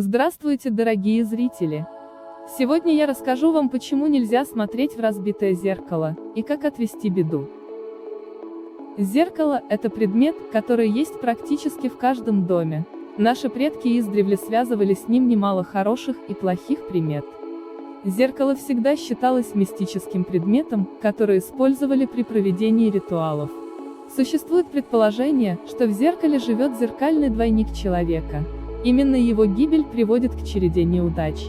Здравствуйте, дорогие зрители! Сегодня я расскажу вам, почему нельзя смотреть в разбитое зеркало, и как отвести беду. Зеркало – это предмет, который есть практически в каждом доме. Наши предки издревле связывали с ним немало хороших и плохих примет. Зеркало всегда считалось мистическим предметом, который использовали при проведении ритуалов. Существует предположение, что в зеркале живет зеркальный двойник человека. Именно его гибель приводит к череде неудач.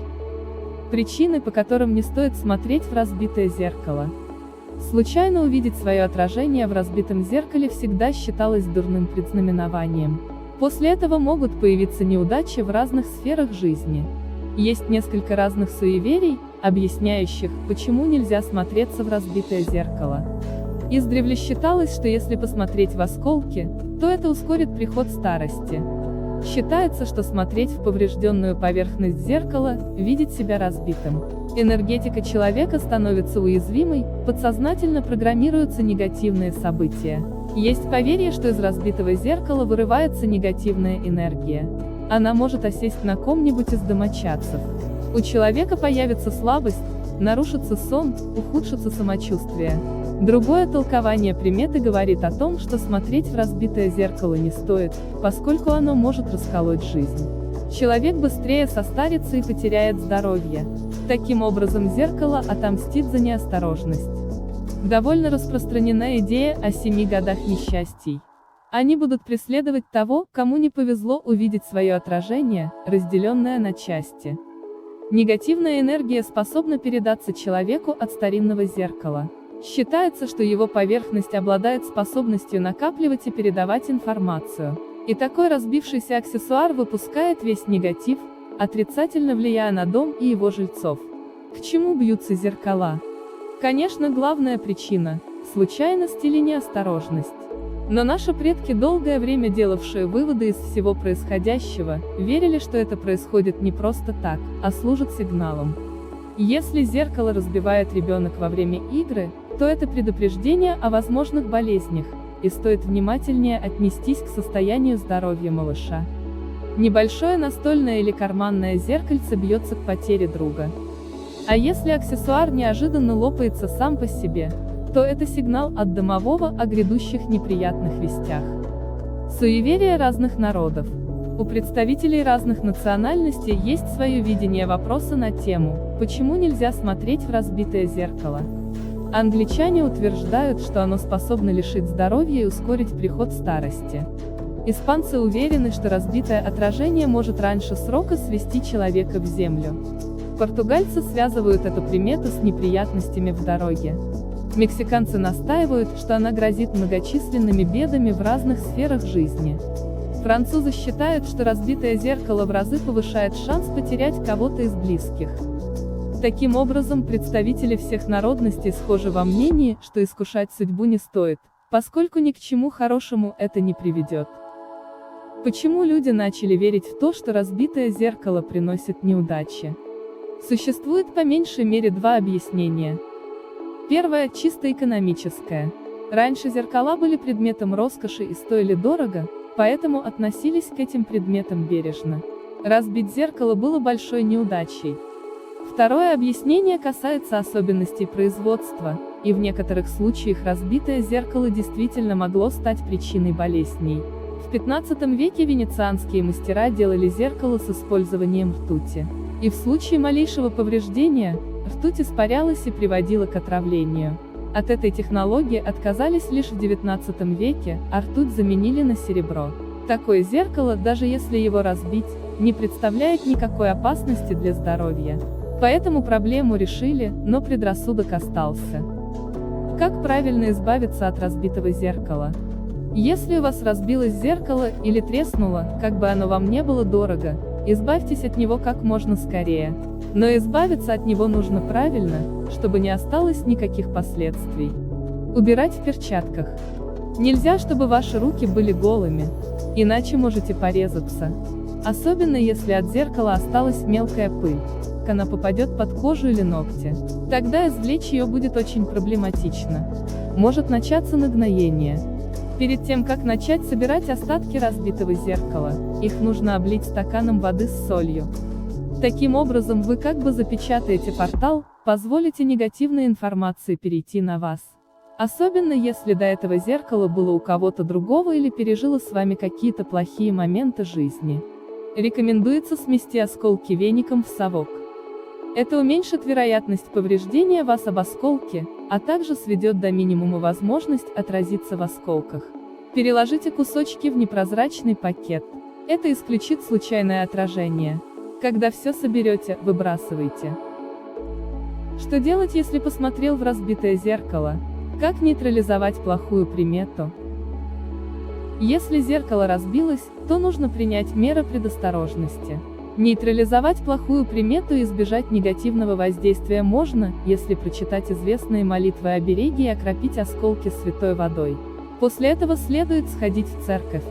Причины, по которым не стоит смотреть в разбитое зеркало. Случайно увидеть свое отражение в разбитом зеркале всегда считалось дурным предзнаменованием. После этого могут появиться неудачи в разных сферах жизни. Есть несколько разных суеверий, объясняющих, почему нельзя смотреться в разбитое зеркало. Издревле считалось, что если посмотреть в осколки, то это ускорит приход старости. Считается, что смотреть в поврежденную поверхность зеркала, видеть себя разбитым. Энергетика человека становится уязвимой, подсознательно программируются негативные события. Есть поверье, что из разбитого зеркала вырывается негативная энергия. Она может осесть на ком-нибудь из домочадцев. У человека появится слабость, нарушится сон, ухудшится самочувствие. Другое толкование приметы говорит о том, что смотреть в разбитое зеркало не стоит, поскольку оно может расколоть жизнь. Человек быстрее состарится и потеряет здоровье. Таким образом, зеркало отомстит за неосторожность. Довольно распространена идея о 7 годах несчастий. Они будут преследовать того, кому не повезло увидеть свое отражение, разделенное на части. Негативная энергия способна передаться человеку от старинного зеркала. Считается, что его поверхность обладает способностью накапливать и передавать информацию. И такой разбившийся аксессуар выпускает весь негатив, отрицательно влияя на дом и его жильцов. К чему бьются зеркала? Конечно, главная причина – случайность или неосторожность. Но наши предки, долгое время делавшие выводы из всего происходящего, верили, что это происходит не просто так, а служит сигналом. Если зеркало разбивает ребенок во время игры, то это предупреждение о возможных болезнях, и стоит внимательнее отнестись к состоянию здоровья малыша. Небольшое настольное или карманное зеркальце бьется к потере друга. А если аксессуар неожиданно лопается сам по себе, то это сигнал от домового о грядущих неприятных вестях. Суеверия разных народов. У представителей разных национальностей есть свое видение вопроса на тему, почему нельзя смотреть в разбитое зеркало. Англичане утверждают, что оно способно лишить здоровья и ускорить приход старости. Испанцы уверены, что разбитое отражение может раньше срока свести человека в землю. Португальцы связывают эту примету с неприятностями в дороге. Мексиканцы настаивают, что она грозит многочисленными бедами в разных сферах жизни. Французы считают, что разбитое зеркало в разы повышает шанс потерять кого-то из близких. Таким образом, представители всех народностей схожи во мнении, что искушать судьбу не стоит, поскольку ни к чему хорошему это не приведет. Почему люди начали верить в то, что разбитое зеркало приносит неудачи? Существует по меньшей мере два объяснения. Первое – чисто экономическое. Раньше зеркала были предметом роскоши и стоили дорого, поэтому относились к этим предметам бережно. Разбить зеркало было большой неудачей. Второе объяснение касается особенностей производства, и в некоторых случаях разбитое зеркало действительно могло стать причиной болезней. В XV веке венецианские мастера делали зеркало с использованием ртути. И в случае малейшего повреждения, ртуть испарялась и приводила к отравлению. От этой технологии отказались лишь в XIX веке, а ртуть заменили на серебро. Такое зеркало, даже если его разбить, не представляет никакой опасности для здоровья. Поэтому проблему решили, но предрассудок остался. Как правильно избавиться от разбитого зеркала? Если у вас разбилось зеркало или треснуло, как бы оно вам не было дорого, избавьтесь от него как можно скорее. Но избавиться от него нужно правильно, чтобы не осталось никаких последствий. Убирать в перчатках. Нельзя, чтобы ваши руки были голыми, иначе можете порезаться. Особенно если от зеркала осталась мелкая пыль. Она попадет под кожу или ногти. Тогда извлечь ее будет очень проблематично. Может начаться нагноение. Перед тем, как начать собирать остатки разбитого зеркала, их нужно облить стаканом воды с солью. Таким образом вы как бы запечатаете портал, позволите негативной информации перейти на вас. Особенно если до этого зеркало было у кого-то другого или пережило с вами какие-то плохие моменты жизни. Рекомендуется смести осколки веником в совок. Это уменьшит вероятность повреждения вас об осколке, а также сведет до минимума возможность отразиться в осколках. Переложите кусочки в непрозрачный пакет. Это исключит случайное отражение. Когда все соберете, выбрасывайте. Что делать, если посмотрел в разбитое зеркало? Как нейтрализовать плохую примету? Если зеркало разбилось, то нужно принять меры предосторожности. Нейтрализовать плохую примету и избежать негативного воздействия можно, если прочитать известные молитвы обереги и окропить осколки святой водой. После этого следует сходить в церковь.